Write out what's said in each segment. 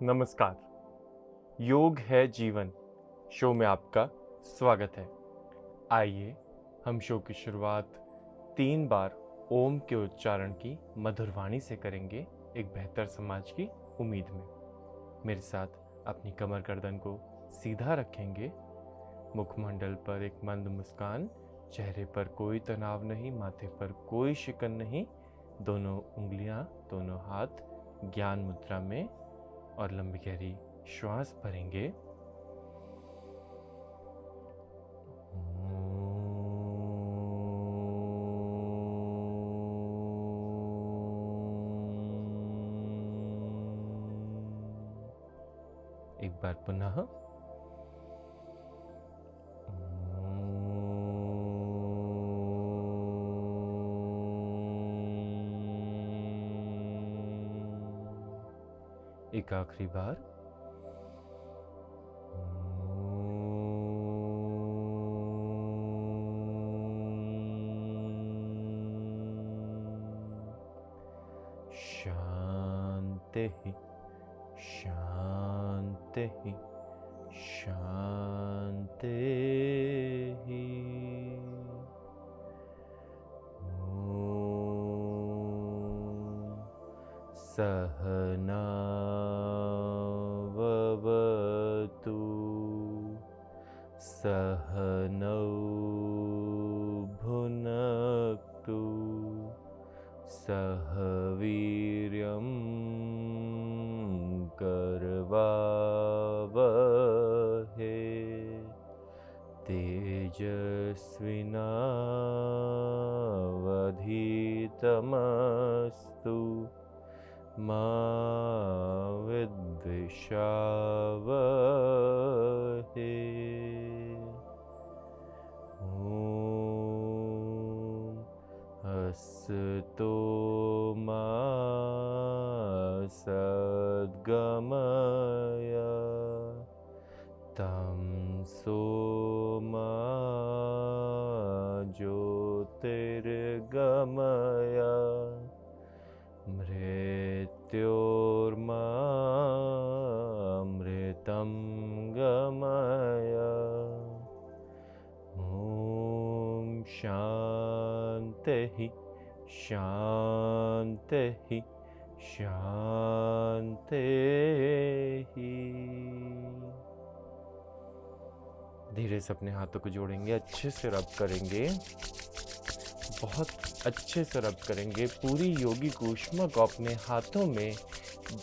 नमस्कार। योग है जीवन शो में आपका स्वागत है। आइए हम शो की शुरुआत 3 बार ओम के उच्चारण की मधुर वाणी से करेंगे, एक बेहतर समाज की उम्मीद में। मेरे साथ अपनी कमर गर्दन को सीधा रखेंगे, मुखमंडल पर एक मंद मुस्कान, चेहरे पर कोई तनाव नहीं, माथे पर कोई शिकन नहीं, दोनों उंगलियां, दोनों हाथ ज्ञान मुद्रा में, और लंबी गहरी श्वास भरेंगे। एक बार पुनः एक आखिरी बार। शांति ही शांति ही शांति ही। सहना ववतु सहनौ भुनक्तु सह वीर्यं करवावहे तेजस्विनावधीतमस्तु मा विद्विषावहे। ॐ अस्तु मा सद्गमय तमसो मा ज्योतिर्गमय मृत्योर्मामृतं गमय। ॐ शान्तिः शान्तिः शान्तिः। धीरे से अपने हाथों को जोड़ेंगे, अच्छे से रब करेंगे, बहुत अच्छे से रब करेंगे। पूरी योगी की ऊष्मा को अपने हाथों में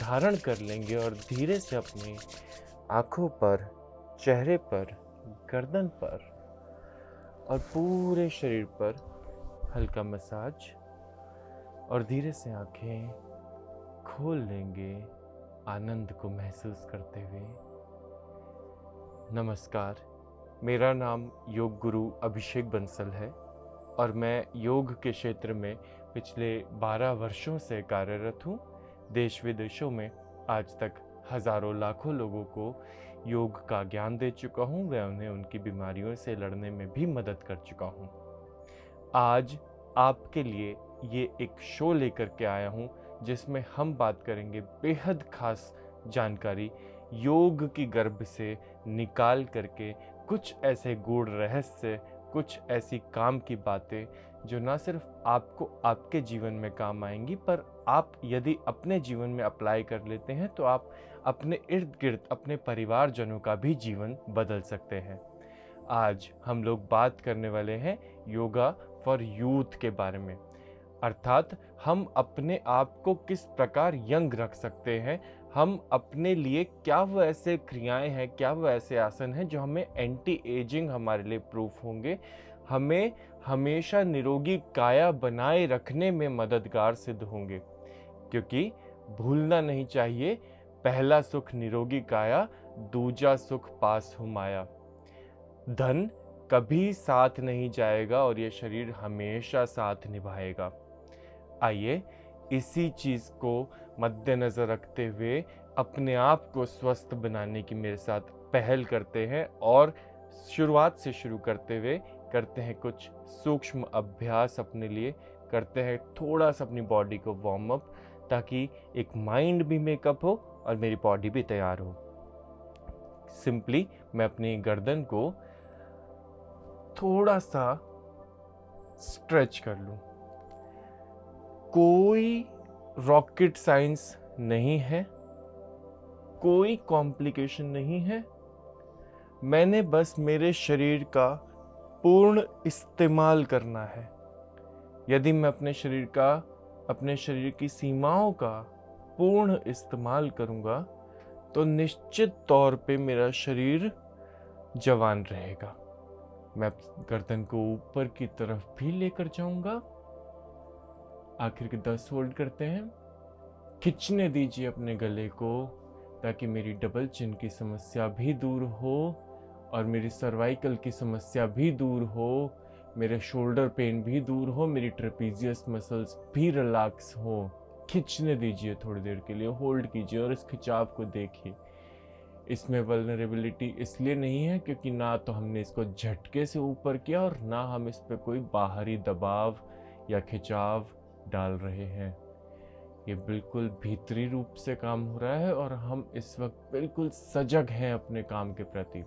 धारण कर लेंगे और धीरे से अपनी आँखों पर, चेहरे पर, गर्दन पर और पूरे शरीर पर हल्का मसाज, और धीरे से आँखें खोल लेंगे आनंद को महसूस करते हुए। नमस्कार, मेरा नाम योग गुरु अभिषेक बंसल है और मैं योग के क्षेत्र में पिछले 12 वर्षों से कार्यरत हूँ। देश विदेशों में आज तक हज़ारों लाखों लोगों को योग का ज्ञान दे चुका हूँ। वह उन्हें उनकी बीमारियों से लड़ने में भी मदद कर चुका हूँ। आज आपके लिए ये एक शो लेकर के आया हूँ जिसमें हम बात करेंगे बेहद खास जानकारी, योग की गर्भ से निकाल करके कुछ ऐसे गूढ़ रहस्य, कुछ ऐसी काम की बातें जो ना सिर्फ आपको आपके जीवन में काम आएंगी, पर आप यदि अपने जीवन में अप्लाई कर लेते हैं तो आप अपने इर्द गिर्द अपने परिवारजनों का भी जीवन बदल सकते हैं। आज हम लोग बात करने वाले हैं योगा फॉर यूथ के बारे में, अर्थात हम अपने आप को किस प्रकार यंग रख सकते हैं। हम अपने लिए क्या वो ऐसे क्रियाएं हैं, क्या वो ऐसे आसन हैं जो हमें एंटी एजिंग हमारे लिए प्रूफ होंगे, हमें हमेशा निरोगी काया बनाए रखने में मददगार सिद्ध होंगे। क्योंकि भूलना नहीं चाहिए, पहला सुख निरोगी काया, दूजा सुख पास हो माया। धन कभी साथ नहीं जाएगा और ये शरीर हमेशा साथ निभाएगा। आइए इसी चीज़ को मद्देनज़र रखते हुए अपने आप को स्वस्थ बनाने की मेरे साथ पहल करते हैं और शुरुआत से शुरू करते हुए करते हैं कुछ सूक्ष्म अभ्यास अपने लिए, करते हैं थोड़ा सा अपनी बॉडी को वार्म अप, ताकि एक माइंड भी मेकअप हो और मेरी बॉडी भी तैयार हो। सिंपली मैं अपनी गर्दन को थोड़ा सा स्ट्रेच कर लूं। कोई रॉकेट साइंस नहीं है, कोई कॉम्प्लिकेशन नहीं है। मैंने बस मेरे शरीर का पूर्ण इस्तेमाल करना है। यदि मैं अपने शरीर की सीमाओं का पूर्ण इस्तेमाल करूंगा तो निश्चित तौर पे मेरा शरीर जवान रहेगा। मैं गर्दन को ऊपर की तरफ भी लेकर जाऊंगा। आखिर के 10 होल्ड करते हैं। खींचने दीजिए अपने गले को ताकि मेरी डबल चिन की समस्या भी दूर हो और मेरी सर्वाइकल की समस्या भी दूर हो, मेरे शोल्डर पेन भी दूर हो, मेरी ट्रेपीजियस मसल्स भी रिलैक्स हो। खींचने दीजिए थोड़ी देर के लिए, होल्ड कीजिए और इस खिंचाव को देखिए। इसमें वल्नरेबिलिटी इसलिए नहीं है क्योंकि ना तो हमने इसको झटके से ऊपर किया और ना हम इस पे कोई बाहरी दबाव या खिंचाव डाल रहे हैं। ये बिल्कुल भीतरी रूप से काम हो रहा है और हम इस वक्त बिल्कुल सजग हैं अपने काम के प्रति।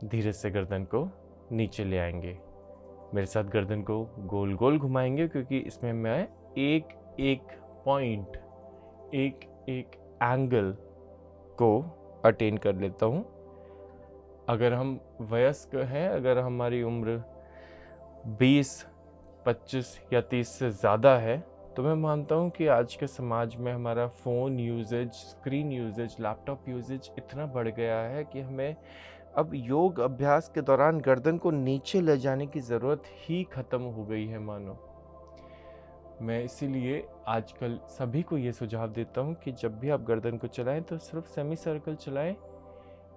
धीरे से गर्दन को नीचे ले आएंगे। मेरे साथ गर्दन को गोल गोल घुमाएंगे क्योंकि इसमें मैं एक एक पॉइंट, एक एक एंगल को अटेन कर लेता हूँ। अगर हम वयस्क हैं, अगर हमारी उम्र 20, 25 या 30 से ज़्यादा है तो मैं मानता हूँ कि आज के समाज में हमारा phone usage, screen usage, laptop usage इतना बढ़ गया है कि हमें अब योग अभ्यास के दौरान गर्दन को नीचे ले जाने की ज़रूरत ही ख़त्म हो गई है मानो। मैं इसीलिए आजकल सभी को ये सुझाव देता हूँ कि जब भी आप गर्दन को चलाएं तो सिर्फ सेमी सर्कल चलाएं।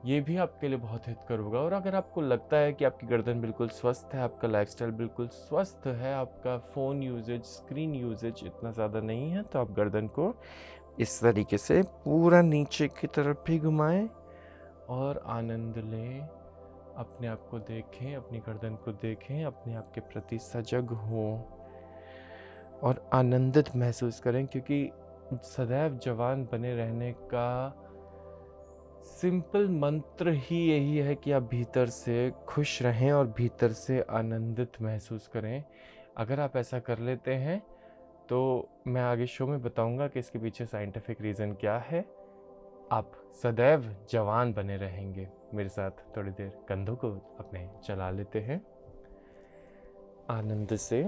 ये भी आपके लिए बहुत हितकर होगा। और अगर आपको लगता है कि आपकी गर्दन बिल्कुल स्वस्थ है, आपका लाइफस्टाइल बिल्कुल स्वस्थ है, आपका फ़ोन यूजेज, स्क्रीन यूजेज इतना ज़्यादा नहीं है, तो आप गर्दन को इस तरीके से पूरा नीचे की तरफ भी घुमाएं और आनंद लें। अपने आप को देखें, अपनी गर्दन को देखें, अपने आप के प्रति सजग हों और आनंदित महसूस करें, क्योंकि सदैव जवान बने रहने का सिंपल मंत्र ही यही है कि आप भीतर से खुश रहें और भीतर से आनंदित महसूस करें। अगर आप ऐसा कर लेते हैं तो मैं आगे शो में बताऊंगा कि इसके पीछे साइंटिफिक रीज़न क्या है। आप सदैव जवान बने रहेंगे। मेरे साथ थोड़ी देर कंधों को अपने चला लेते हैं आनंद से,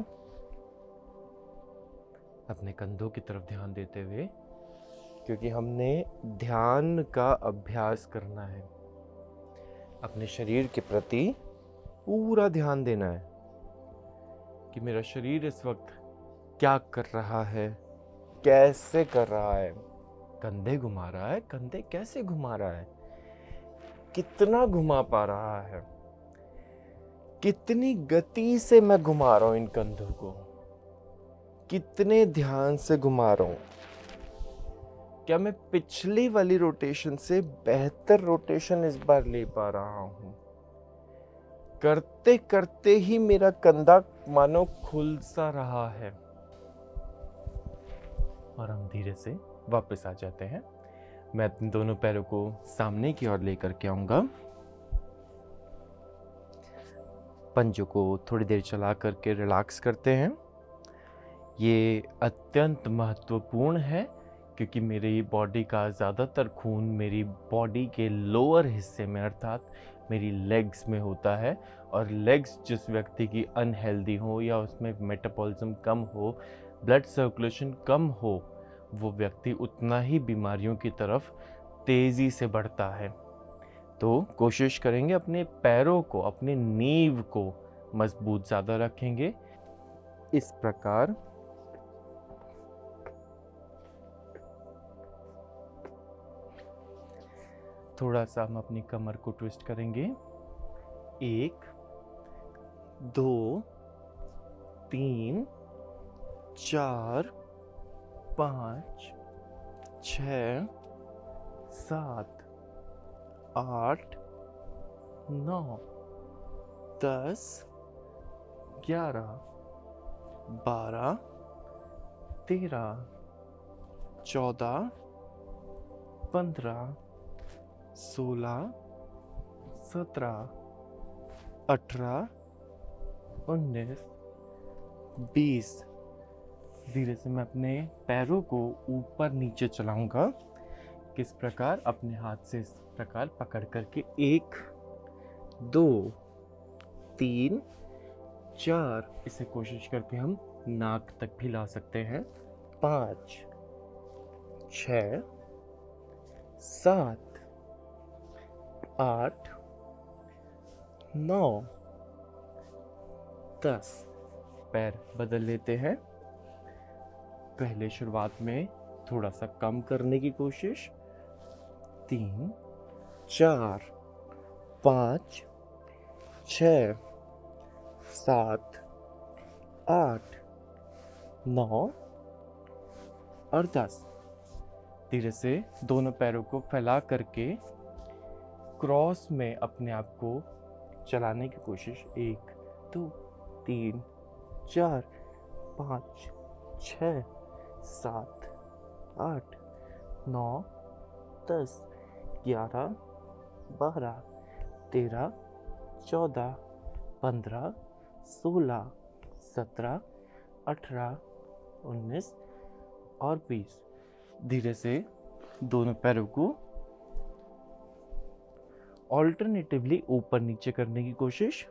अपने कंधों की तरफ ध्यान देते हुए, क्योंकि हमने ध्यान का अभ्यास करना है। अपने शरीर के प्रति पूरा ध्यान देना है कि मेरा शरीर इस वक्त क्या कर रहा है, कैसे कर रहा है। कंधे घुमा रहा है, कंधे कैसे घुमा रहा है, कितना घुमा पा रहा है, कितनी गति से मैं घुमा रहा हूं इन कंधों को, कितने ध्यान से घुमा रहा हूं। क्या मैं पिछली वाली रोटेशन से बेहतर रोटेशन इस बार ले पा रहा हूं? करते करते ही मेरा कंधा मानो खुल सा रहा है। और हम धीरे से वापस आ जाते हैं। मैं अपने दोनों पैरों को सामने की ओर लेकर के आऊंगा। पंजों को थोड़ी देर चला करके रिलैक्स करते हैं। ये अत्यंत महत्वपूर्ण है क्योंकि मेरी बॉडी का ज़्यादातर खून मेरी बॉडी के लोअर हिस्से में अर्थात मेरी लेग्स में होता है। और लेग्स जिस व्यक्ति की अनहेल्दी हो या उसमें मेटाबॉलिज्म कम हो, ब्लड सर्कुलेशन कम हो, वो व्यक्ति उतना ही बीमारियों की तरफ तेज़ी से बढ़ता है। तो कोशिश करेंगे अपने पैरों को, अपने नींव को मजबूत ज़्यादा रखेंगे। इस प्रकार थोड़ा सा हम अपनी कमर को ट्विस्ट करेंगे। 1, 2, 3, 4, 5, 6, 7, 8, 9, 10, 11, 12, 13, 14, 15, 16, 17, 18, 19, 20। धीरे से मैं अपने पैरों को ऊपर नीचे चलाऊंगा। किस प्रकार? अपने हाथ से इस प्रकार पकड़ करके 1, 2, 3, 4, इसे कोशिश करके हम नाक तक भी ला सकते हैं। 5, 6, 7, 8, 9, 10। पैर बदल लेते हैं। पहले शुरुआत में थोड़ा सा कम करने की कोशिश। 3, 4, 5, 6, 7, 8, 9 और 10। धीरे से दोनों पैरों को फैला करके क्रॉस में अपने आप को चलाने की कोशिश। 1, 2, 3, 4, 5, 6, 7, 8, 9, 10, 11, 12, 13, 14, 15, 16, 17, 18, 19 और 20। धीरे से दोनों पैरों को ऑल्टरनेटिवली ऊपर नीचे करने की कोशिश।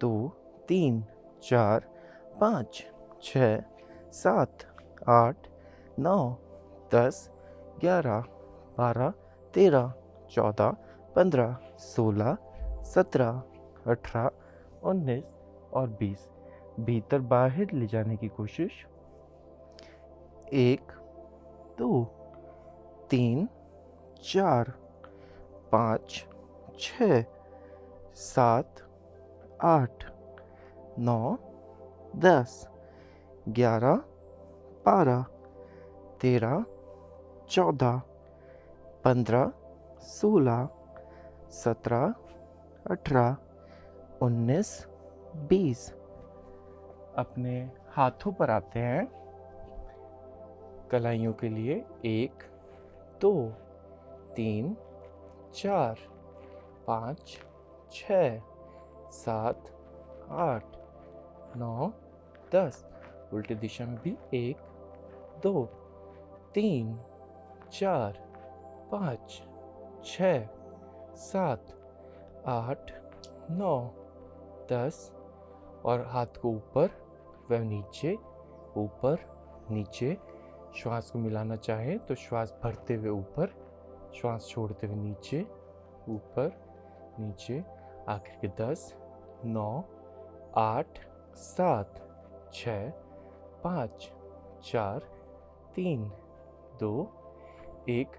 तो 3, 4, 5, 6, 7, 8, 9, 10, 11, 12, 13, 14, 15, 16, 17, 18, 19 और 20। भीतर बाहर ले जाने की कोशिश। 1, 2, 3, 4, 5, 6, 7, 8, 9, 10, 11, 12, 13, 14, 15, 16, 17, 18, 19, 20। अपने हाथों पर आते हैं कलाइयों के लिए। 1, 2, 3, 4, 5, 6, 7, 8, 9, 10। उल्टी दिशा में भी 1, 2, 3, 4, 5, 6, 7, 8, 9, 10 और हाथ को ऊपर व नीचे, ऊपर नीचे। श्वास को मिलाना चाहे तो श्वास भरते हुए ऊपर, श्वास छोड़ते हुए नीचे, ऊपर नीचे। आखिर के 10, 9, 8, 7, 6, 5, 4, 3, 2, 1।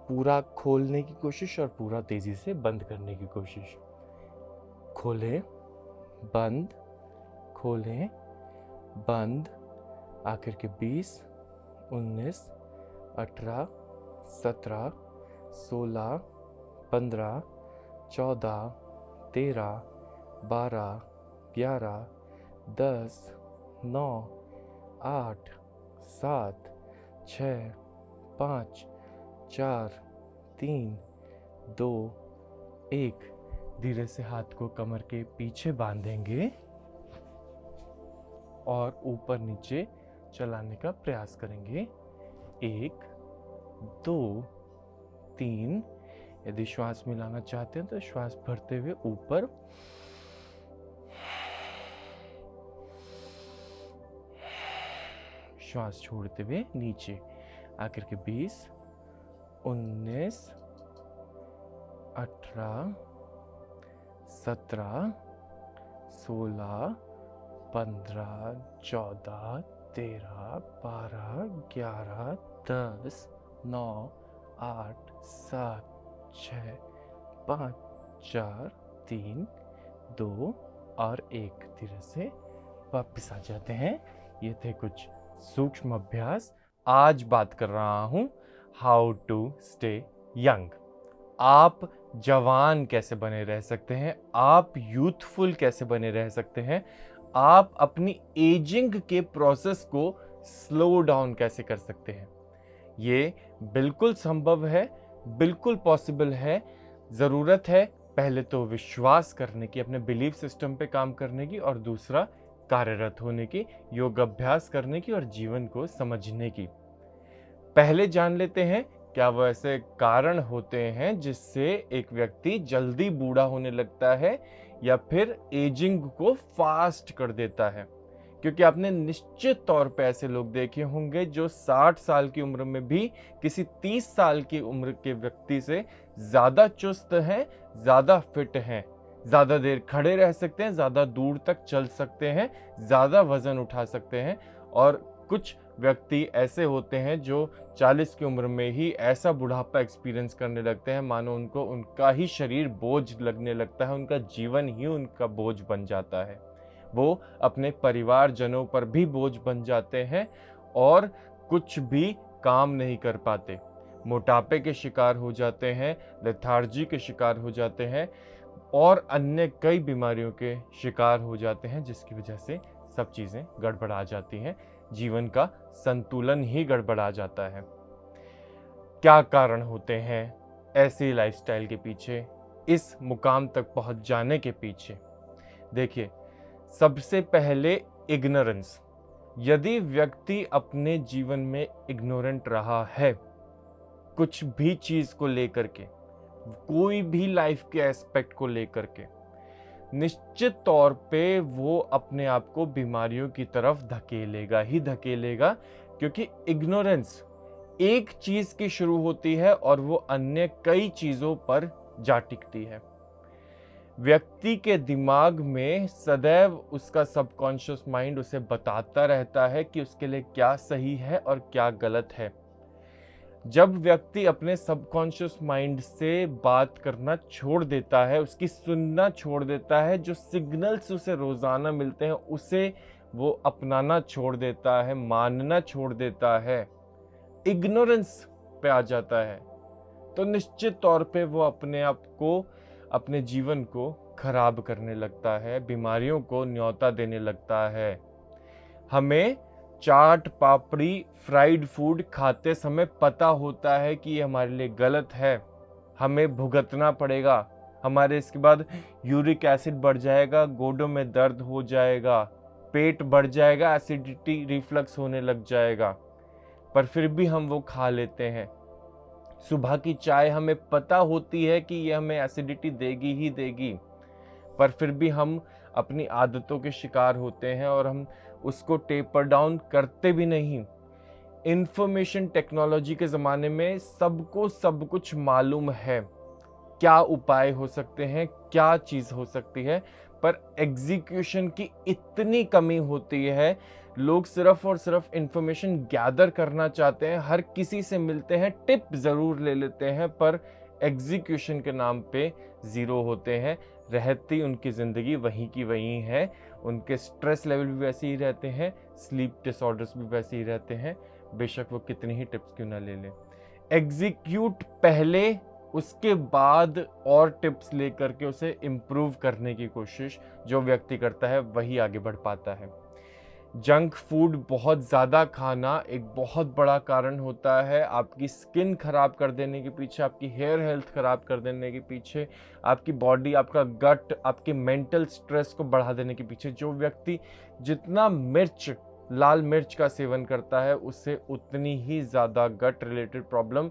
पूरा खोलने की कोशिश और पूरा तेजी से बंद करने की कोशिश। खोलें, बंद, खोलें, बंद। आखिर के 20, 19, 18, 17, 16, 15, 14, 13, 12, 11, 10, 9, 8, 7, 6, 5, 4, 3, 2, 1। धीरे से हाथ को कमर के पीछे बांधेंगे और ऊपर नीचे चलाने का प्रयास करेंगे। 1, 2, 3। यदि श्वास मिलाना चाहते हैं तो श्वास भरते हुए ऊपर, श्वास छोड़ते हुए नीचे। आखिर के 20, 19, 18, 17, 16, 15, 14, 13, 12, 11, 10, 9, 8, 7, 6, 5, 4, 3, 2 और 1। धीरे से वापस आ जाते हैं। ये थे कुछ सूक्ष्म अभ्यास। आज बात कर रहा हूं हाउ टू स्टे यंग। आप जवान कैसे बने रह सकते हैं, आप यूथफुल कैसे बने रह सकते हैं, आप अपनी एजिंग के प्रोसेस को स्लो डाउन कैसे कर सकते हैं। ये बिल्कुल संभव है, बिल्कुल पॉसिबल है। ज़रूरत है पहले तो विश्वास करने की, अपने बिलीफ सिस्टम पे काम करने की, और दूसरा कार्यरत होने की, योग अभ्यास करने की और जीवन को समझने की। पहले जान लेते हैं क्या वो ऐसे कारण होते हैं जिससे एक व्यक्ति जल्दी बूढ़ा होने लगता है या फिर एजिंग को फास्ट कर देता है। क्योंकि आपने निश्चित तौर पे ऐसे लोग देखे होंगे जो 60 साल की उम्र में भी किसी 30 साल की उम्र के व्यक्ति से ज़्यादा चुस्त हैं, ज़्यादा फिट हैं, ज़्यादा देर खड़े रह सकते हैं, ज़्यादा दूर तक चल सकते हैं, ज़्यादा वजन उठा सकते हैं। और कुछ व्यक्ति ऐसे होते हैं जो 40 की उम्र में ही ऐसा बुढ़ापा एक्सपीरियंस करने लगते हैं मानो उनको उनका ही शरीर बोझ लगने लगता है, उनका जीवन ही उनका बोझ बन जाता है। वो अपने परिवारजनों पर भी बोझ बन जाते हैं और कुछ भी काम नहीं कर पाते, मोटापे के शिकार हो जाते हैं, लेथार्जी के शिकार हो जाते हैं और अन्य कई बीमारियों के शिकार हो जाते हैं, जिसकी वजह से सब चीज़ें गड़बड़ा जाती हैं, जीवन का संतुलन ही गड़बड़ा जाता है। क्या कारण होते हैं ऐसी लाइफस्टाइल के पीछे, इस मुकाम तक पहुंच जाने के पीछे? देखिए, सबसे पहले इग्नोरेंस। यदि व्यक्ति अपने जीवन में इग्नोरेंट रहा है, कुछ भी चीज को लेकर के, कोई भी लाइफ के एस्पेक्ट को लेकर के, निश्चित तौर पे वो अपने आप को बीमारियों की तरफ धकेलेगा ही धकेलेगा। क्योंकि इग्नोरेंस एक चीज की शुरू होती है और वो अन्य कई चीजों पर जा टिकती है। व्यक्ति के दिमाग में सदैव उसका सबकॉन्शियस माइंड उसे बताता रहता है कि उसके लिए क्या सही है और क्या गलत है। जब व्यक्ति अपने सबकॉन्शियस माइंड से बात करना छोड़ देता है, उसकी सुनना छोड़ देता है, जो सिग्नल्स उसे रोजाना मिलते हैं उसे वो अपनाना छोड़ देता है, मानना छोड़ देता है, इग्नोरेंस पे आ जाता है, तो निश्चित तौर पे वो अपने आप को, अपने जीवन को खराब करने लगता है, बीमारियों को न्योता देने लगता है। हमें चाट पापड़ी फ्राइड फूड खाते समय पता होता है कि ये हमारे लिए गलत है, हमें भुगतना पड़ेगा, हमारे इसके बाद यूरिक एसिड बढ़ जाएगा, गोडों में दर्द हो जाएगा, पेट बढ़ जाएगा, एसिडिटी रिफ्लक्स होने लग जाएगा, पर फिर भी हम वो खा लेते हैं। सुबह की चाय हमें पता होती है कि ये हमें एसिडिटी देगी ही देगी, पर फिर भी हम अपनी आदतों के शिकार होते हैं और हम उसको टेपर डाउन करते भी नहीं। इंफॉर्मेशन टेक्नोलॉजी के ज़माने में सबको सब कुछ मालूम है, क्या उपाय हो सकते हैं, क्या चीज़ हो सकती है, पर एग्जीक्यूशन की इतनी कमी होती है। लोग सिर्फ और सिर्फ इंफॉर्मेशन गैदर करना चाहते हैं, हर किसी से मिलते हैं, टिप ज़रूर ले लेते हैं, पर एग्जीक्यूशन के नाम पे ज़ीरो होते हैं। रहती उनकी ज़िंदगी वहीं की वहीं है, उनके स्ट्रेस लेवल भी वैसे ही रहते हैं, स्लीप डिसऑर्डर्स भी वैसे ही रहते हैं, बेशक वो कितनी ही टिप्स क्यों ना ले लें। एग्जीक्यूट पहले, उसके बाद और टिप्स लेकर के उसे इम्प्रूव करने की कोशिश जो व्यक्ति करता है वही आगे बढ़ पाता है। जंक फूड बहुत ज़्यादा खाना एक बहुत बड़ा कारण होता है आपकी स्किन खराब कर देने के पीछे, आपकी हेयर हेल्थ खराब कर देने के पीछे, आपकी बॉडी, आपका गट, आपके मेंटल स्ट्रेस को बढ़ा देने के पीछे। जो व्यक्ति जितना लाल मिर्च का सेवन करता है उससे उतनी ही ज़्यादा गट रिलेटेड प्रॉब्लम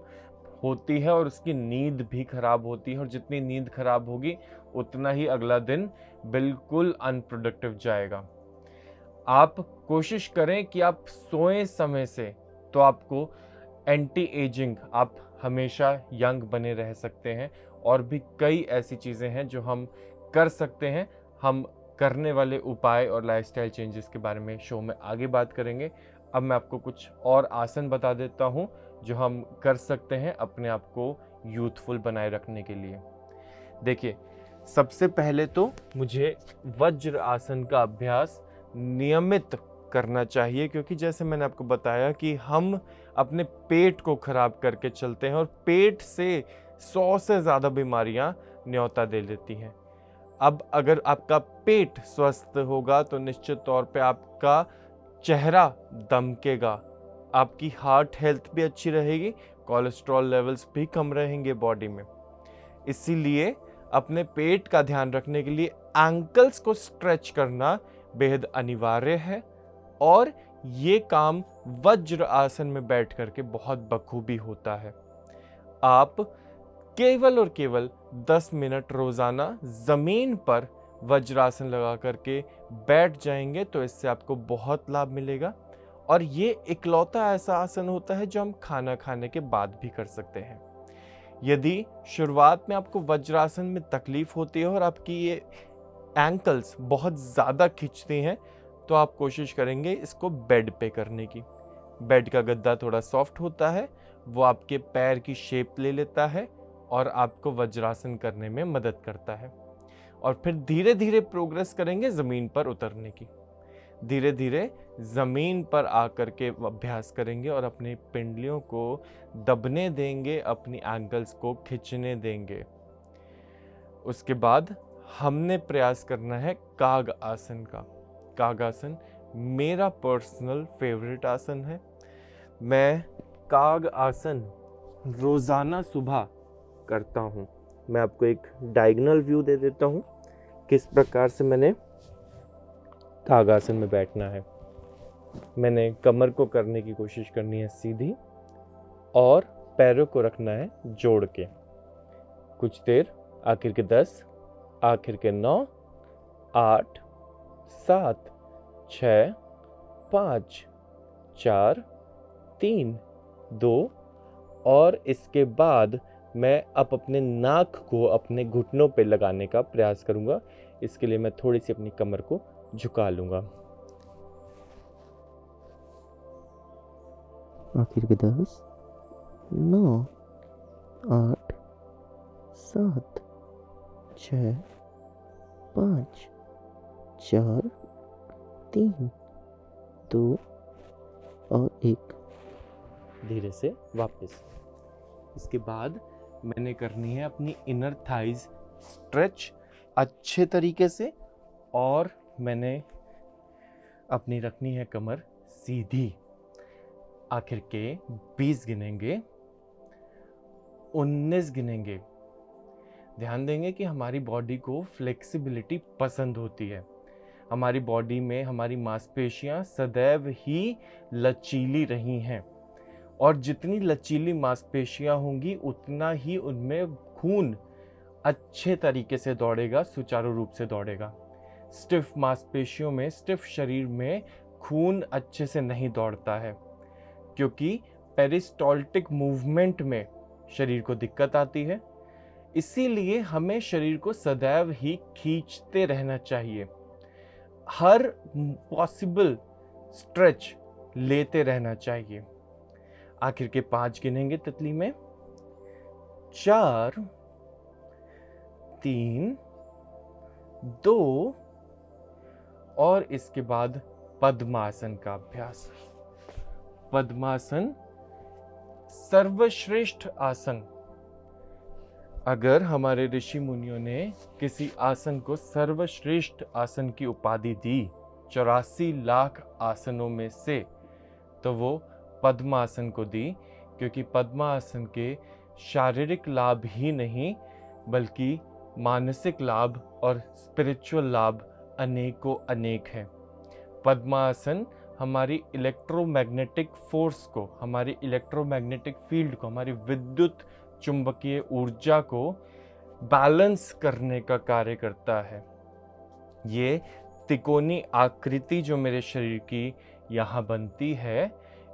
होती है और उसकी नींद भी खराब होती है, और जितनी नींद खराब होगी उतना ही अगला दिन बिल्कुल अनप्रोडक्टिव जाएगा। आप कोशिश करें कि आप सोएं समय से, तो आपको एंटी एजिंग, आप हमेशा यंग बने रह सकते हैं। और भी कई ऐसी चीज़ें हैं जो हम कर सकते हैं। हम करने वाले उपाय और लाइफस्टाइल चेंजेस के बारे में शो में आगे बात करेंगे। अब मैं आपको कुछ और आसन बता देता हूं जो हम कर सकते हैं अपने आप को यूथफुल बनाए रखने के लिए। देखिए, सबसे पहले तो मुझे वज्र आसन का अभ्यास नियमित करना चाहिए, क्योंकि जैसे मैंने आपको बताया कि हम अपने पेट को खराब करके चलते हैं और पेट से 100 से ज़्यादा बीमारियां न्योता दे लेती हैं। अब अगर आपका पेट स्वस्थ होगा तो निश्चित तौर पे आपका चेहरा दमकेगा, आपकी हार्ट हेल्थ भी अच्छी रहेगी, कोलेस्ट्रॉल लेवल्स भी कम रहेंगे बॉडी में। इसीलिए अपने पेट का ध्यान रखने के लिए एंकल्स को स्ट्रेच करना बेहद अनिवार्य है, और ये काम वज्र आसन में बैठ करके बहुत बखूबी होता है। आप केवल और केवल 10 मिनट रोजाना जमीन पर वज्रासन लगा करके बैठ जाएंगे तो इससे आपको बहुत लाभ मिलेगा। और ये इकलौता ऐसा आसन होता है जो हम खाना खाने के बाद भी कर सकते हैं। यदि शुरुआत में आपको वज्रासन में तकलीफ होती है और आपकी ये एंकल्स बहुत ज़्यादा खिंचती हैं, तो आप कोशिश करेंगे इसको बेड पे करने की। बेड का गद्दा थोड़ा सॉफ्ट होता है, वो आपके पैर की शेप ले लेता है और आपको वज्रासन करने में मदद करता है। और फिर धीरे धीरे प्रोग्रेस करेंगे ज़मीन पर उतरने की। धीरे धीरे ज़मीन पर आकर के अभ्यास करेंगे और अपनी पिंडलियों को दबने देंगे, अपनी एंकल्स को खींचने देंगे। उसके बाद हमने प्रयास करना है काग आसन का। काग आसन मेरा पर्सनल फेवरेट आसन है। मैं काग आसन रोज़ाना सुबह करता हूँ। मैं आपको एक डायगोनल व्यू दे देता हूँ किस प्रकार से मैंने काग आसन में बैठना है। मैंने कमर को करने की कोशिश करनी है सीधी, और पैरों को रखना है जोड़ के। कुछ देर, आखिर के 10, आखिर के 9, 8, 7, 6, 5, 4, 3, 2, और इसके बाद मैं अब अपने नाक को अपने घुटनों पे लगाने का प्रयास करूंगा। इसके लिए मैं थोड़ी सी अपनी कमर को झुका लूंगा। आखिर के 10, 9, 8, 7, 6, 5, 4, 3, 2 और 1। धीरे से वापस। इसके बाद मैंने करनी है अपनी इनर थाइज स्ट्रेच अच्छे तरीके से, और मैंने अपनी रखनी है कमर सीधी। आखिर के 20 गिनेंगे, 19 गिनेंगे। ध्यान देंगे कि हमारी बॉडी को फ्लेक्सिबिलिटी पसंद होती है। हमारी बॉडी में हमारी मांसपेशियां सदैव ही लचीली रही हैं, और जितनी लचीली मांसपेशियां होंगी उतना ही उनमें खून अच्छे तरीके से दौड़ेगा, सुचारू रूप से दौड़ेगा। स्टिफ मांसपेशियों में, स्टिफ शरीर में खून अच्छे से नहीं दौड़ता है, क्योंकि पेरिस्टाल्टिक मूवमेंट में शरीर को दिक्कत आती है। इसीलिए हमें शरीर को सदैव ही खींचते रहना चाहिए, हर पॉसिबल स्ट्रेच लेते रहना चाहिए। आखिर के 5 गिनेंगे तितली में, 4, 3, 2, और इसके बाद पद्मासन का अभ्यास। पद्मासन सर्वश्रेष्ठ आसन। अगर हमारे ऋषि मुनियों ने किसी आसन को सर्वश्रेष्ठ आसन की उपाधि दी 84 लाख आसनों में से, तो वो पद्मासन को दी, क्योंकि पद्मासन के शारीरिक लाभ ही नहीं बल्कि मानसिक लाभ और स्पिरिचुअल लाभ अनेकों अनेक हैं। पद्मासन हमारी इलेक्ट्रोमैग्नेटिक फोर्स को, हमारी इलेक्ट्रोमैग्नेटिक फील्ड को, हमारी विद्युत चुंबकीय ऊर्जा को बैलेंस करने का कार्य करता है। ये तिकोनी आकृति जो मेरे शरीर की यहाँ बनती है,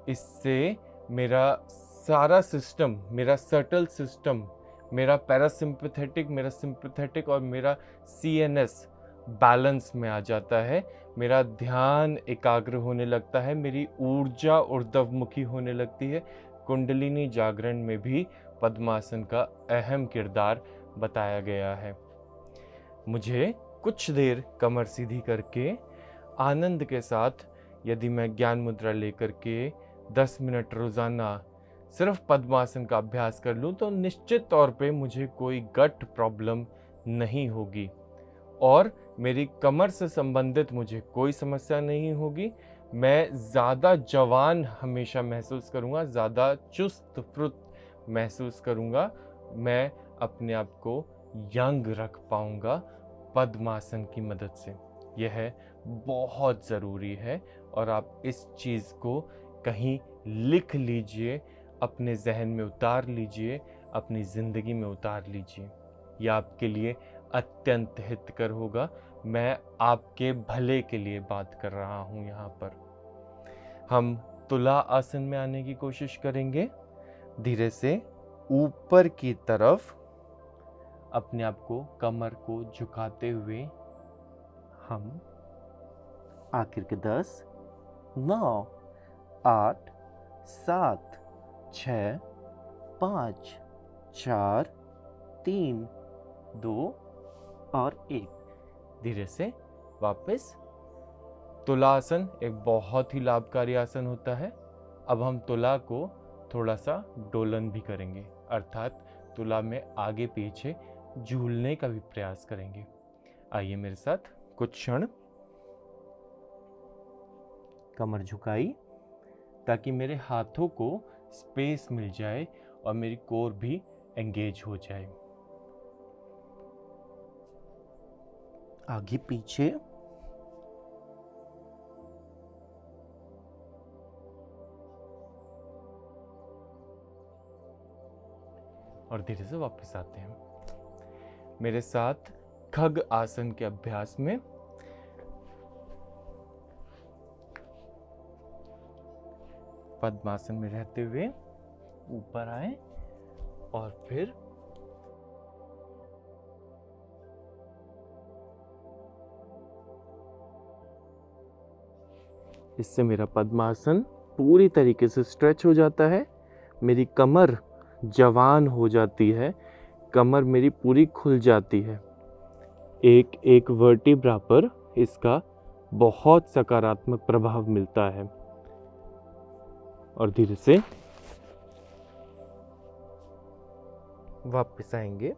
इससे मेरा सारा सिस्टम, मेरा सटल सिस्टम, मेरा पैरासिम्पैथेटिक, मेरा सिंपैथेटिक और मेरा सीएनएस बैलेंस में आ जाता है। मेरा ध्यान एकाग्र होने लगता है, मेरी ऊर्जा ऊर्ध्वमुखी होने लगती है। कुंडलिनी जागरण में भी पद्मासन का अहम किरदार बताया गया है। मुझे कुछ देर कमर सीधी करके आनंद के साथ, यदि मैं ज्ञान मुद्रा लेकर के 10 मिनट रोजाना सिर्फ पद्मासन का अभ्यास कर लूँ, तो निश्चित तौर पे मुझे कोई गट प्रॉब्लम नहीं होगी और मेरी कमर से संबंधित मुझे कोई समस्या नहीं होगी। मैं ज़्यादा जवान हमेशा महसूस करूँगा, ज़्यादा चुस्त फुर्त महसूस करूँगा, मैं अपने आप को यंग रख पाऊँगा पद्मासन की मदद से। यह बहुत ज़रूरी है और आप इस चीज़ को कहीं लिख लीजिए, अपने ज़हन में उतार लीजिए, अपनी ज़िंदगी में उतार लीजिए। यह आपके लिए अत्यंत हितकर होगा। मैं आपके भले के लिए बात कर रहा हूँ यहाँ पर। हम तुला आसन में आने की कोशिश करेंगे। धीरे से ऊपर की तरफ अपने आप को, कमर को झुकाते हुए हम आखिर के 10, 9, 8, 7, 6, 5, 4, 3, 2 और 1 धीरे से वापस। तुला आसन एक बहुत ही लाभकारी आसन होता है। अब हम तुला को थोड़ा सा डोलन भी करेंगे, अर्थात तुला में आगे पीछे झूलने का भी प्रयास करेंगे। आइए मेरे साथ कुछ क्षण। कमर झुकाई ताकि मेरे हाथों को स्पेस मिल जाए और मेरी कोर भी एंगेज हो जाए। आगे पीछे, और धीरे से वापस आते हैं। मेरे साथ खग आसन के अभ्यास में पद्मासन में रहते हुए ऊपर आए और फिर इससे मेरा पद्मासन पूरी तरीके से स्ट्रेच हो जाता है। मेरी कमर जवान हो जाती है, कमर मेरी पूरी खुल जाती है। एक एक वर्टिब्रा पर इसका बहुत सकारात्मक प्रभाव मिलता है। और धीरे से वापस आएंगे।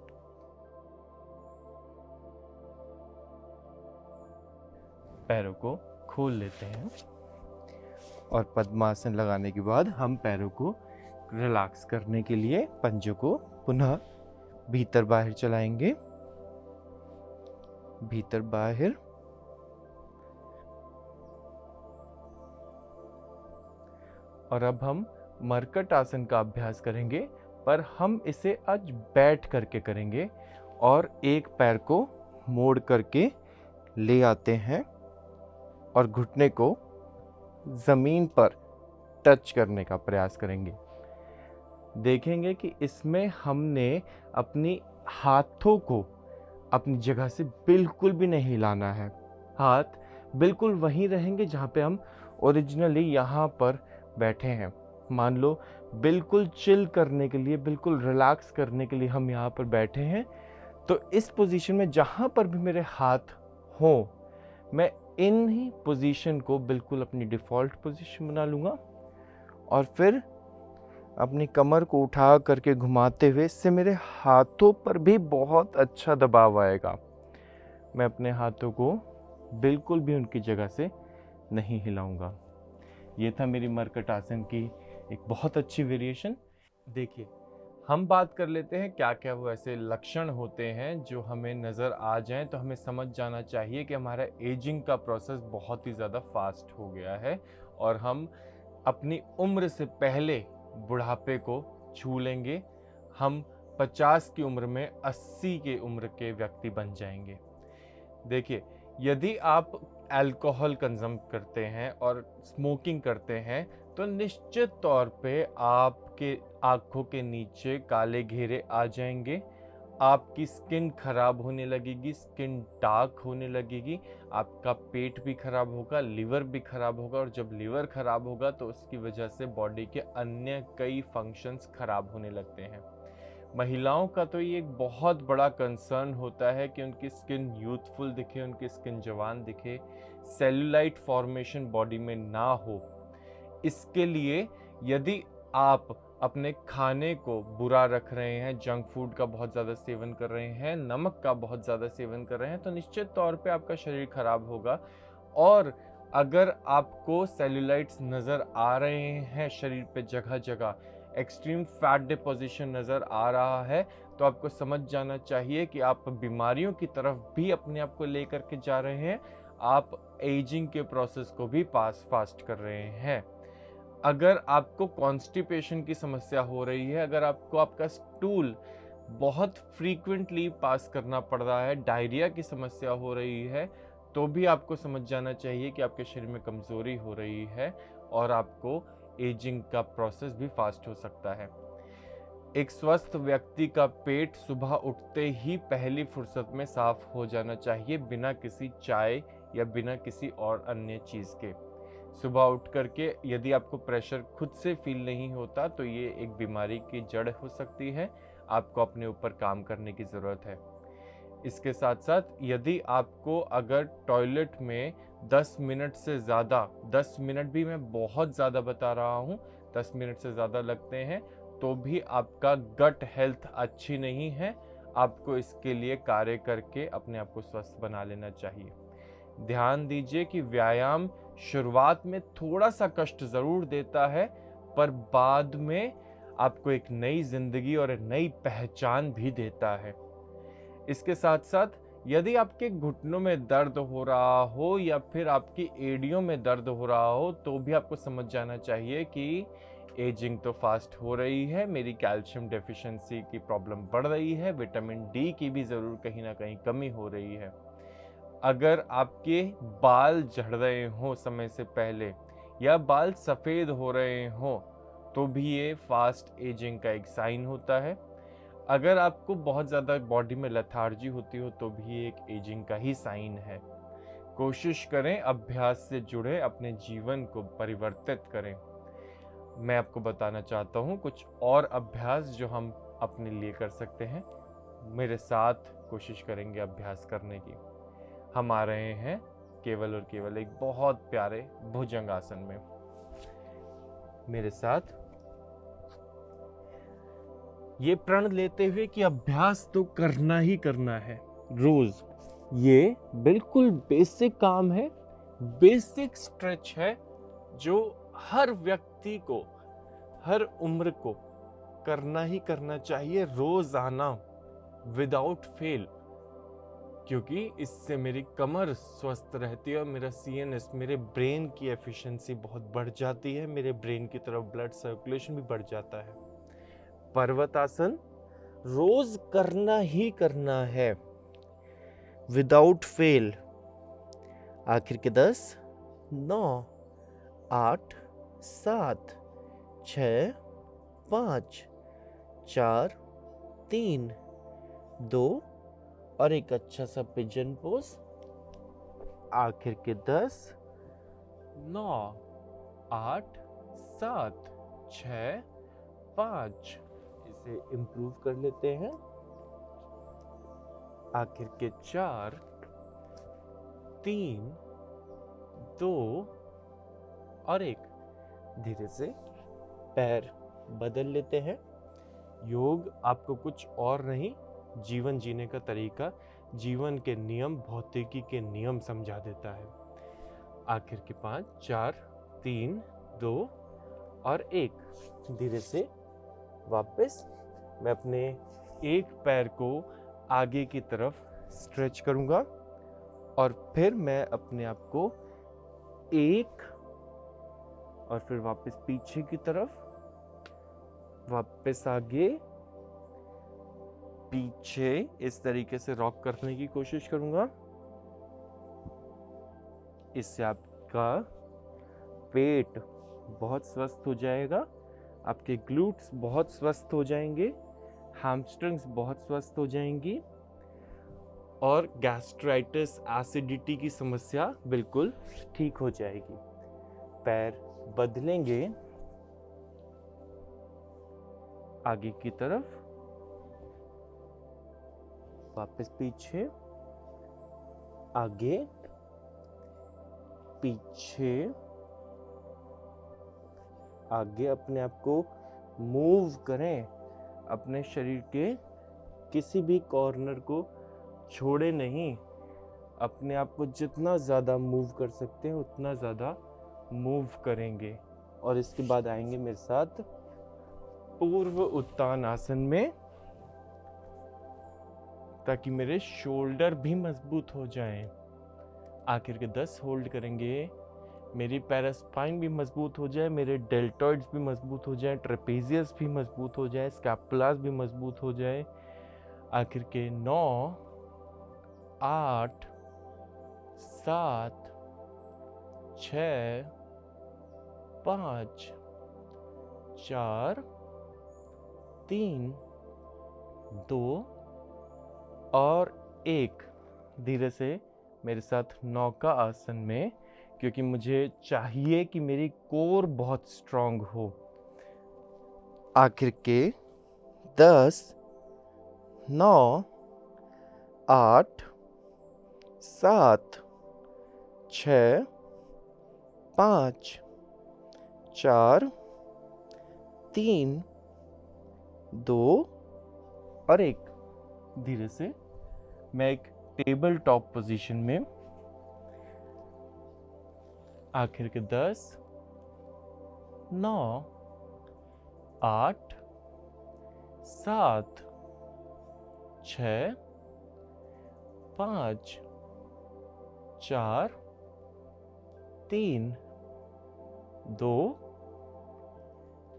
पैरों को खोल लेते हैं और पद्मासन लगाने के बाद हम पैरों को रिलैक्स करने के लिए पंजों को पुनः भीतर बाहर चलाएंगे। भीतर बाहर। और अब हम मरकट आसन का अभ्यास करेंगे, पर हम इसे आज बैठ करके करेंगे और एक पैर को मोड़ करके ले आते हैं और घुटने को जमीन पर टच करने का प्रयास करेंगे। देखेंगे कि इसमें हमने अपनी हाथों को अपनी जगह से बिल्कुल भी नहीं हिलाना है। हाथ बिल्कुल वहीं रहेंगे जहाँ पे हम ओरिजिनली यहाँ पर बैठे हैं। मान लो बिल्कुल चिल करने के लिए, बिल्कुल रिलैक्स करने के लिए हम यहाँ पर बैठे हैं, तो इस पोजीशन में जहाँ पर भी मेरे हाथ हों, मैं इन ही पोजीशन को बिल्कुल अपनी डिफ़ॉल्ट पोजीशन बना लूँगा और फिर अपनी कमर को उठा करके घुमाते हुए, इससे मेरे हाथों पर भी बहुत अच्छा दबाव आएगा। मैं अपने हाथों को बिल्कुल भी उनकी जगह से नहीं हिलाऊंगा। ये था मेरी मरकट आसन की एक बहुत अच्छी वेरिएशन। देखिए, हम बात कर लेते हैं क्या क्या वो ऐसे लक्षण होते हैं जो हमें नज़र आ जाएं तो हमें समझ जाना चाहिए कि हमारा एजिंग का प्रोसेस बहुत ही ज़्यादा फास्ट हो गया है और हम अपनी उम्र से पहले बुढ़ापे को छू लेंगे। हम 50 की उम्र में 80 की उम्र के व्यक्ति बन जाएंगे। देखिए, यदि आप अल्कोहल कंज्यूम करते हैं और स्मोकिंग करते हैं तो निश्चित तौर पे आपके आँखों के नीचे काले घेरे आ जाएंगे, आपकी स्किन खराब होने लगेगी, स्किन डार्क होने लगेगी, आपका पेट भी खराब होगा, लिवर भी खराब होगा, और जब लिवर खराब होगा तो उसकी वजह से बॉडी के अन्य कई फंक्शंस खराब होने लगते हैं। महिलाओं का तो ये एक बहुत बड़ा कंसर्न होता है कि उनकी स्किन यूथफुल दिखे, उनकी स्किन जवान दिखे, सेल्यूलाइट फॉर्मेशन बॉडी में ना हो। इसके लिए यदि आप अपने खाने को बुरा रख रहे हैं, जंक फूड का बहुत ज़्यादा सेवन कर रहे हैं, नमक का बहुत ज़्यादा सेवन कर रहे हैं, तो निश्चित तौर पे आपका शरीर खराब होगा। और अगर आपको सेल्यूलाइट्स नज़र आ रहे हैं शरीर पे जगह जगह, एक्सट्रीम फैट डिपोजिशन नज़र आ रहा है, तो आपको समझ जाना चाहिए कि आप बीमारियों की तरफ भी अपने आप को लेकर के जा रहे हैं, आप एजिंग के प्रोसेस को भी फास्ट कर रहे हैं। अगर आपको कॉन्स्टिपेशन की समस्या हो रही है, अगर आपको आपका स्टूल बहुत फ्रीक्वेंटली पास करना पड़ रहा है, डायरिया की समस्या हो रही है, तो भी आपको समझ जाना चाहिए कि आपके शरीर में कमज़ोरी हो रही है और आपको एजिंग का प्रोसेस भी फास्ट हो सकता है। एक स्वस्थ व्यक्ति का पेट सुबह उठते ही पहली फुर्सत में साफ हो जाना चाहिए, बिना किसी चाय या बिना किसी और अन्य चीज़ के। सुबह उठ करके यदि आपको प्रेशर खुद से फील नहीं होता, तो ये एक बीमारी की जड़ हो सकती है, आपको अपने ऊपर काम करने की ज़रूरत है। इसके साथ साथ यदि आपको अगर टॉयलेट में 10 मिनट से ज़्यादा, 10 मिनट भी मैं बहुत ज़्यादा बता रहा हूँ, 10 मिनट से ज़्यादा लगते हैं, तो भी आपका गट हेल्थ अच्छी नहीं है, आपको इसके लिए कार्य करके अपने आप को स्वस्थ बना लेना चाहिए। ध्यान दीजिए कि व्यायाम शुरुआत में थोड़ा सा कष्ट ज़रूर देता है, पर बाद में आपको एक नई जिंदगी और एक नई पहचान भी देता है। इसके साथ साथ यदि आपके घुटनों में दर्द हो रहा हो या फिर आपकी एड़ियों में दर्द हो रहा हो, तो भी आपको समझ जाना चाहिए कि एजिंग तो फास्ट हो रही है, मेरी कैल्शियम डेफिशिएंसी की प्रॉब्लम बढ़ रही है, विटामिन डी की भी ज़रूर कहीं ना कहीं कमी हो रही है। अगर आपके बाल झड़ रहे हों समय से पहले या बाल सफ़ेद हो रहे हों, तो भी ये फास्ट एजिंग का एक साइन होता है। अगर आपको बहुत ज़्यादा बॉडी में लेथार्जी होती हो, तो भी एक एजिंग का ही साइन है। कोशिश करें अभ्यास से जुड़े अपने जीवन को परिवर्तित करें। मैं आपको बताना चाहता हूँ कुछ और अभ्यास जो हम अपने लिए कर सकते हैं। मेरे साथ कोशिश करेंगे अभ्यास करने की। हम आ रहे हैं केवल और केवल एक बहुत प्यारे भुजंगासन में। मेरे साथ ये प्रण लेते हुए कि अभ्यास तो करना ही करना है रोज। ये बिल्कुल बेसिक काम है, बेसिक स्ट्रेच है, जो हर व्यक्ति को, हर उम्र को करना ही करना चाहिए रोजाना, विदाउट फेल। क्योंकि इससे मेरी कमर स्वस्थ रहती है और मेरा सीएनएस, मेरे ब्रेन की एफिशिएंसी बहुत बढ़ जाती है, मेरे ब्रेन की तरफ ब्लड सर्कुलेशन भी बढ़ जाता है। पर्वतासन रोज करना ही करना है, विदाउट फेल। आखिर के 10, 9, 8, 7, 6, 5, 4, 3, 2 और एक अच्छा सा पिजन पोज। आखिर के 10, 9, 8, 7, 6, 5। इसे इम्प्रूव कर लेते हैं। आखिर के 4, 3, 2 और 1। धीरे से पैर बदल लेते हैं। योग आपको कुछ और नहीं, जीवन जीने का तरीका, जीवन के नियम, भौतिकी के नियम समझा देता है। आखिर के 5, 4, 3, 2 और 1। धीरे से वापस मैं अपने एक पैर को आगे की तरफ स्ट्रेच करूंगा और फिर मैं अपने आप को एक और फिर वापस पीछे की तरफ, वापस आगे, पीछे, इस तरीके से रॉक करने की कोशिश करूंगा। इससे आपका पेट बहुत स्वस्थ हो जाएगा, आपके ग्लूट्स बहुत स्वस्थ हो जाएंगे, हैमस्ट्रिंग्स बहुत स्वस्थ हो जाएंगी और गैस्ट्राइटिस, एसिडिटी की समस्या बिल्कुल ठीक हो जाएगी। पैर बदलेंगे आगे की तरफ, वापस पीछे, आगे, पीछे, आगे। अपने आप को मूव करें, अपने शरीर के किसी भी कॉर्नर को छोड़े नहीं। अपने आप को जितना ज़्यादा मूव कर सकते हैं उतना ज़्यादा मूव करेंगे। और इसके बाद आएंगे मेरे साथ पूर्व उत्तान आसन में, ताकि मेरे शोल्डर भी मजबूत हो जाएं। आखिर के 10 होल्ड करेंगे। मेरी पैरास्पाइन भी मजबूत हो जाए, मेरे डेल्टॉइड्स भी मजबूत हो जाए, ट्रेपेजियस भी मजबूत हो जाए, स्कैपुलास भी मजबूत हो जाए। आखिर के 9, 8, 7, 6, 5, 4, 3, 2 और 1। धीरे से मेरे साथ नौका आसन में, क्योंकि मुझे चाहिए कि मेरी कोर बहुत स्ट्रांग हो। आखिर के 10, 9, 8, 7, 6, 5, 4, 3, 2 और 1। धीरे से मैं एक टेबल टॉप पोजीशन में, आखिर के 10, 9, 8, 7, 6, 5, 4, 3, 2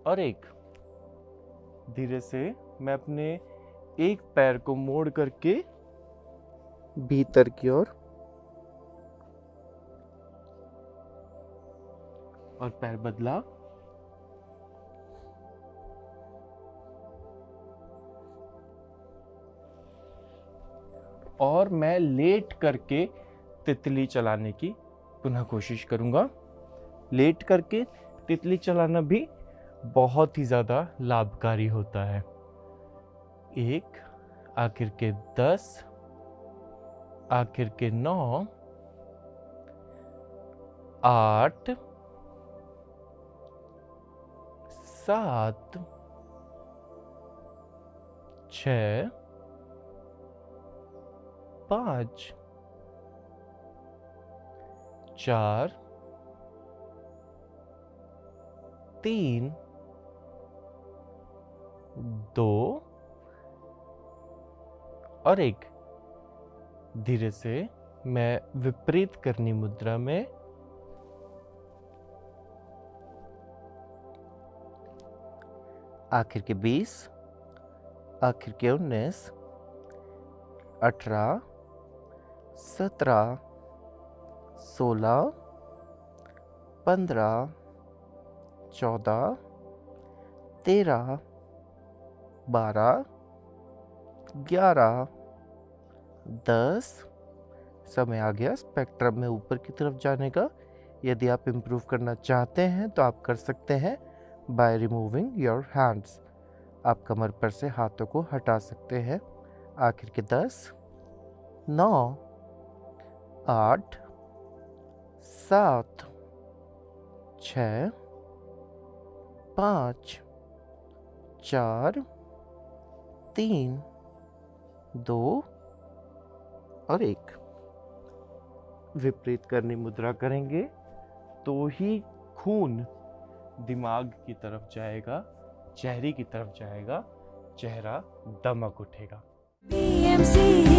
और 1। धीरे से मैं अपने एक पैर को मोड़ करके भीतर की ओर और पैर बदला। और मैं लेट करके तितली चलाने की पुनः कोशिश करूंगा। लेट करके तितली चलाना भी बहुत ही ज़्यादा लाभकारी होता है। 1, आखिर के 10, आखिर के 9, 8, 7, 6, 5, 4, 3, 2 और 1। धीरे से मैं विपरीत करनी मुद्रा में आखिर के 20, आखिर के 19, 18, 17, 16, 15, 14, 13, 12, 11, 10। समय आ गया स्पेक्ट्रम में ऊपर की तरफ जाने का। यदि आप इम्प्रूव करना चाहते हैं तो आप कर सकते हैं बाय रिमूविंग योर हैंड्स। आप कमर पर से हाथों को हटा सकते हैं। आखिर के 10, 9, 8, 7, 6, 5, 4, 3, 2 और 1। विपरीत करनी मुद्रा करेंगे तो ही खून दिमाग की तरफ जाएगा, चेहरे की तरफ जाएगा, चेहरा दमक उठेगा। PMC